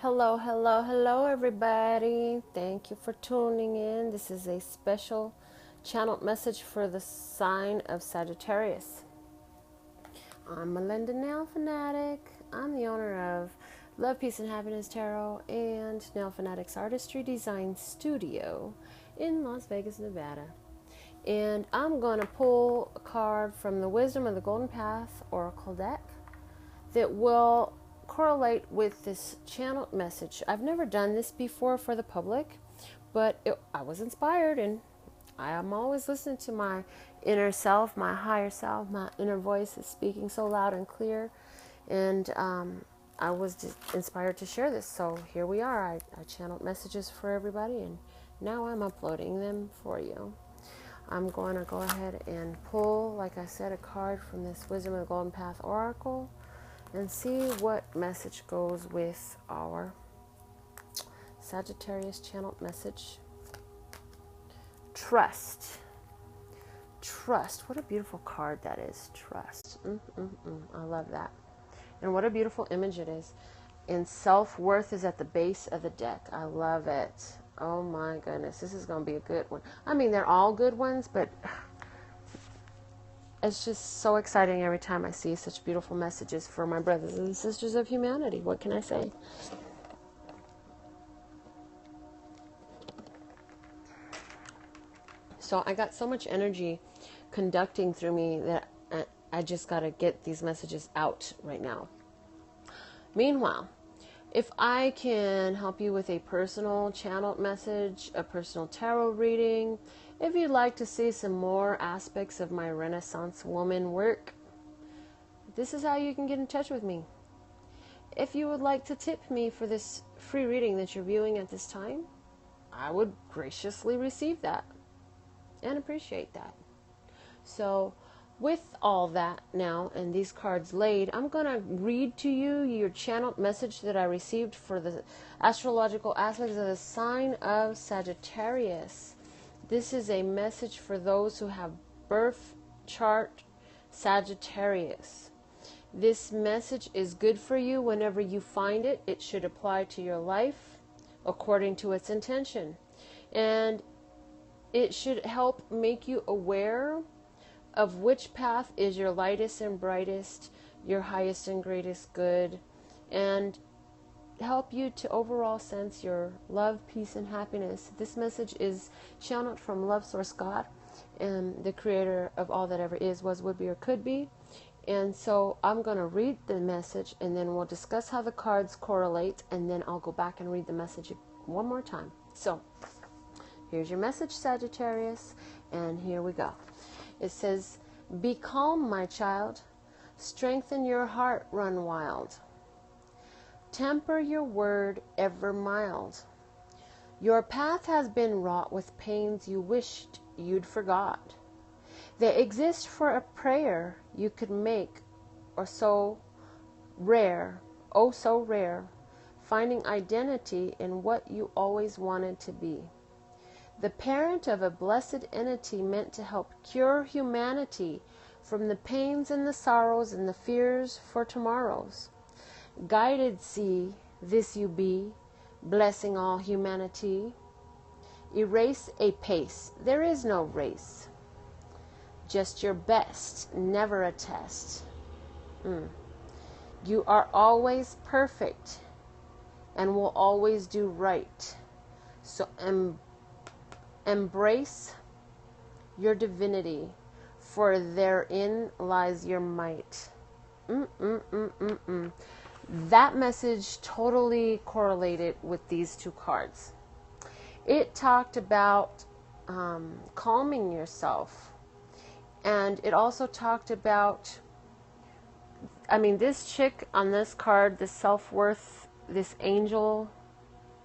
Hello, hello, hello, everybody. Thank you for tuning in. This is a special channeled message for the sign of Sagittarius. I'm Melinda, NailFanatic. I'm the owner of Love, Peace, and Happiness Tarot and NailFanatic's Artistry Design Studio in Las Vegas, Nevada. And I'm going to pull a card from the Wisdom of the Golden Path Oracle deck that will correlate with this channeled message. I've never done this before for the public, but I was inspired, and I am always listening to my inner self, my higher self. My inner voice is speaking so loud and clear, and I was just inspired to share this. So here we are. I channeled messages for everybody, and now I'm uploading them for you. I'm going to go ahead and pull, like I said, a card from this Wisdom of the Golden Path Oracle and see what message goes with our Sagittarius channeled message. Trust. Trust. What a beautiful card that is. Trust. I love that. And what a beautiful image it is. And self-worth is at the base of the deck. I love it. Oh my goodness. This is going to be a good one. I mean, they're all good ones, but it's just so exciting every time I see such beautiful messages for my brothers and sisters of humanity. What can I say? So I got so much energy conducting through me that I just got to get these messages out right now. Meanwhile, if I can help you with a personal channeled message, a personal tarot reading, if you'd like to see some more aspects of my Renaissance woman work, this is how you can get in touch with me. If you would like to tip me for this free reading that you're viewing at this time, I would graciously receive that and appreciate that. So with all that now and these cards laid, I'm going to read to you your channeled message that I received for the astrological aspects of the sign of Sagittarius. This is a message for those who have birth chart Sagittarius. This message is good for you whenever you find it. It should apply to your life according to its intention. And it should help make you aware of which path is your lightest and brightest, your highest and greatest good, and help you to overall sense your love, peace, and happiness. This message is channeled from Love Source God and the creator of all that ever is, was, would be, or could be. And so I'm going to read the message, and then we'll discuss how the cards correlate, and then I'll go back and read the message one more time. So here's your message, Sagittarius, and here we go. It says, "Be calm, my child. Strengthen your heart, run wild. Temper your word, ever mild. Your path has been wrought with pains you wished you'd forgot. They exist for a prayer you could make, or so rare, oh so rare, finding identity in what you always wanted to be. The parent of a blessed entity meant to help cure humanity from the pains and the sorrows and the fears for tomorrows. Guided see, this you be, blessing all humanity. Erase a pace, there is no race. Just your best, never a test. You are always perfect and will always do right. So embrace your divinity, for therein lies your might." That message totally correlated with these two cards. It talked about calming yourself, and it also talked about, I mean, this chick on this card, this self-worth, this angel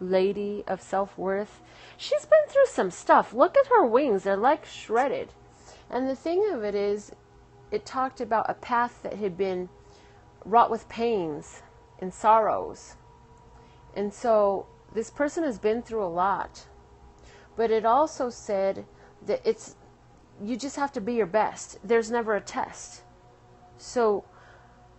lady of self-worth, she's been through some stuff. Look at her wings, they're like shredded. And the thing of it is, it talked about a path that had been wrought with pains and sorrows. And so this person has been through a lot. But it also said that you just have to be your best. There's never a test. So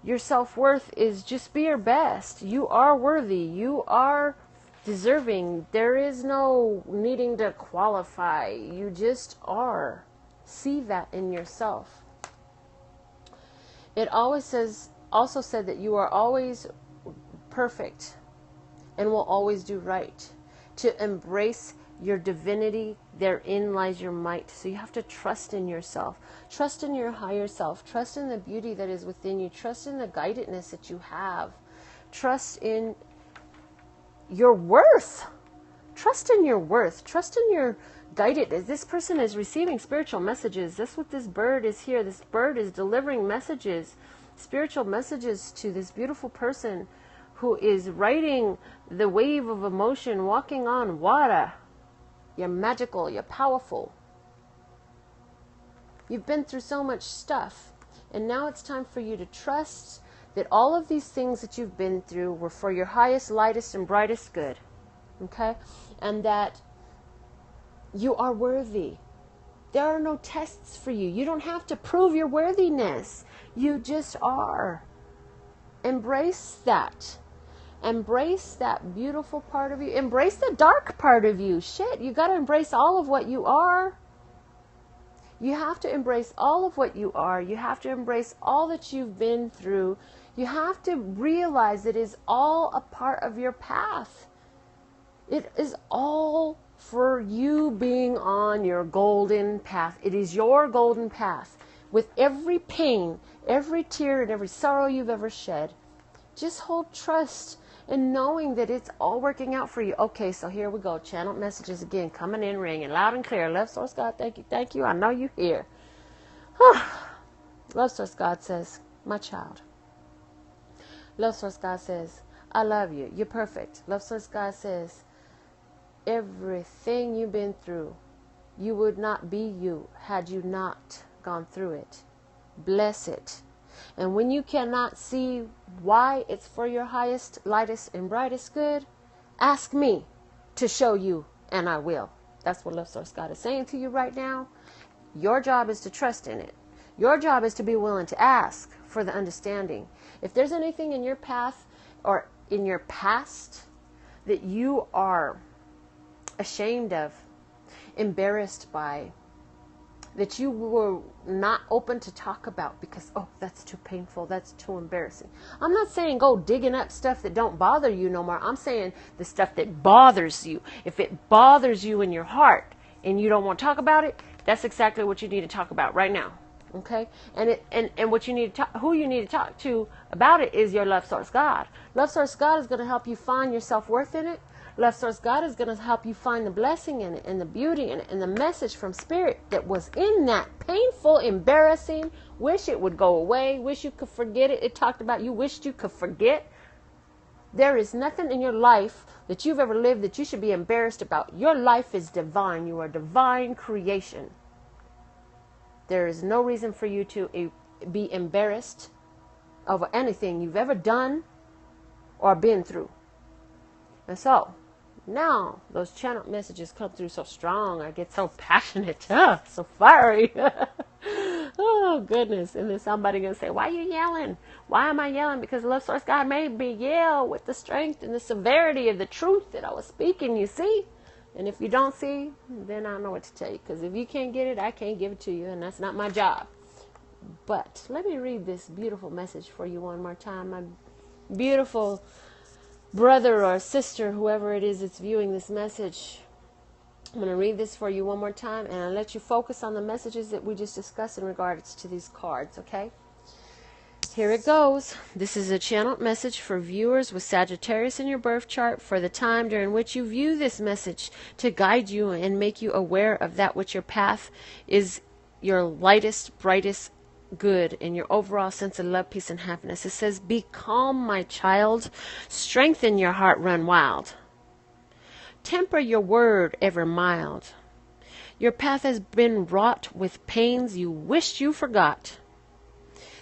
Your self-worth is just be your best. You are worthy. You are deserving. There is no needing to qualify. You just are. See that in yourself. It also said that you are always perfect and will always do right. To embrace your divinity, therein lies your might. So you have to trust in yourself. Trust in your higher self. Trust in the beauty that is within you. Trust in the guidedness that you have. Trust in your worth. Trust in your worth. Trust in your guidedness. This person is receiving spiritual messages. That's what this bird is here. This bird is delivering messages, spiritual messages to this beautiful person who is riding the wave of emotion, walking on water. You're magical. You're powerful. You've been through so much stuff. And now it's time for you to trust that all of these things that you've been through were for your highest, lightest, and brightest good. Okay? And that you are worthy. There are no tests for you. You don't have to prove your worthiness. You just are. Embrace that. Embrace that beautiful part of you. Embrace the dark part of you. Shit, you got to embrace all of what you are. You have to embrace all of what you are. You have to embrace all that you've been through. You have to realize it is all a part of your path. It is all for you being on your golden path. It is your golden path. With every pain, every tear, and every sorrow you've ever shed, just hold trust in knowing that it's all working out for you. Okay, so here we go. Channel messages again, coming in, ringing loud and clear. Love Source God, thank you, thank you. I know you here. Love Source God says, my child. Love Source God says, I love you. You're perfect. Love Source God says, everything you've been through, you would not be you had you not gone through it. Bless it. And when you cannot see why it's for your highest, lightest, and brightest good, ask me to show you, and I will. That's what Love Source God is saying to you right now. Your job is to trust in it. Your job is to be willing to ask for the understanding. If there's anything in your path or in your past that you are ashamed of, embarrassed by, that you were not open to talk about because, oh, that's too painful, that's too embarrassing. I'm not saying go digging up stuff that don't bother you no more. I'm saying the stuff that bothers you. If it bothers you in your heart and you don't want to talk about it, that's exactly what you need to talk about right now. Okay? And what you need to talk, who you need to talk to about it is your Love Source God. Love Source God is going to help you find your self-worth in it. Love Source God is going to help you find the blessing in it and the beauty in it and the message from Spirit that was in that painful, embarrassing, wish it would go away, wish you could forget it. It talked about you wished you could forget. There is nothing in your life that you've ever lived that you should be embarrassed about. Your life is divine. You are divine creation. There is no reason for you to be embarrassed over anything you've ever done or been through. And so, now those channel messages come through so strong. I get so passionate, so fiery. Oh, goodness. And then somebody going to say, why are you yelling? Why am I yelling? Because Love Source God made me yell with the strength and the severity of the truth that I was speaking, you see? And if you don't see, then I don't know what to tell you. Because if you can't get it, I can't give it to you. And that's not my job. But let me read this beautiful message for you one more time. My beautiful brother or sister, whoever it is that's viewing this message, I'm going to read this for you one more time, and I'll let you focus on the messages that we just discussed in regards to these cards, okay? Here it goes. This is a channeled message for viewers with Sagittarius in your birth chart for the time during which you view this message to guide you and make you aware of that which your path is your lightest, brightest good in your overall sense of love, peace, and happiness. It says, be calm, my child. Strengthen your heart, run wild. Temper your word, ever mild. Your path has been wrought with pains you wished you forgot.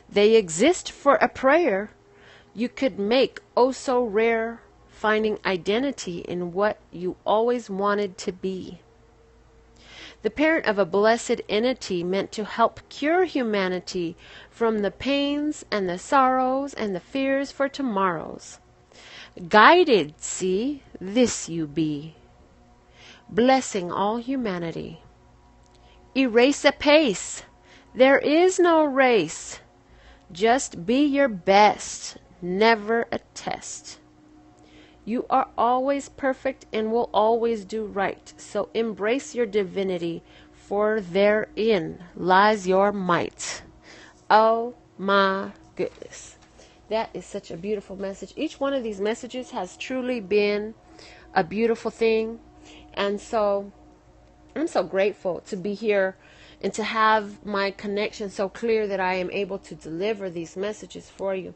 They exist for a prayer you could make oh so rare, finding identity in what you always wanted to be. the parent of a blessed entity meant to help cure humanity from the pains and the sorrows and the fears for tomorrows. Guided, see, this you be, blessing all humanity. Erase apace, there is no race. Just be your best, never a test. You are always perfect and will always do right, so embrace your divinity, for therein lies your might. Oh my goodness. That is such a beautiful message. Each one of these messages has truly been a beautiful thing. And so I'm so grateful to be here and to have my connection so clear that I am able to deliver these messages for you.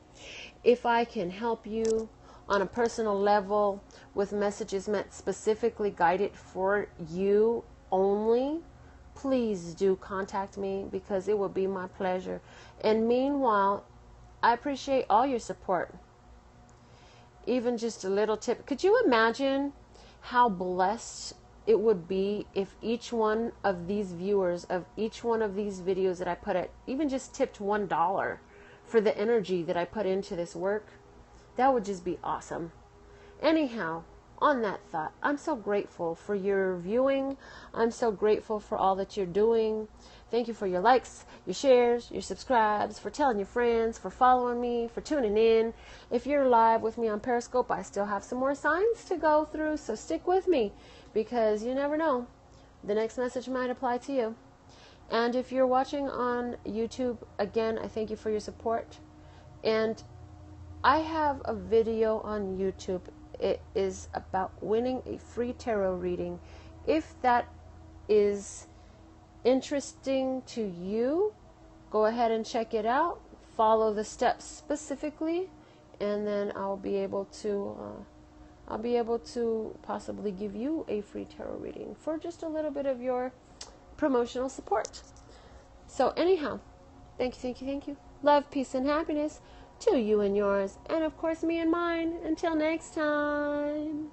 If I can help you on a personal level with messages meant specifically guided for you only, please do contact me, because it will be my pleasure. And meanwhile, I appreciate all your support. Even just a little tip. Could you imagine how blessed it would be if each one of these viewers of each one of these videos that I put out even just tipped $1 for the energy that I put into this work? That would just be awesome. Anyhow, on that thought, I'm so grateful for your viewing. I'm so grateful for all that you're doing. Thank you for your likes, your shares, your subscribes, for telling your friends, for following me, for tuning in. If you're live with me on Periscope, I still have some more signs to go through, so stick with me, because you never know. The next message might apply to you. And if you're watching on YouTube, again, I thank you for your support. And I have a video on YouTube. It is about winning a free tarot reading. If that is interesting to you, go ahead and check it out. Follow the steps specifically, and then I'll be able to possibly give you a free tarot reading for just a little bit of your promotional support. So anyhow, thank you. Love, peace, and happiness to you and yours, and of course me and mine. Until next time.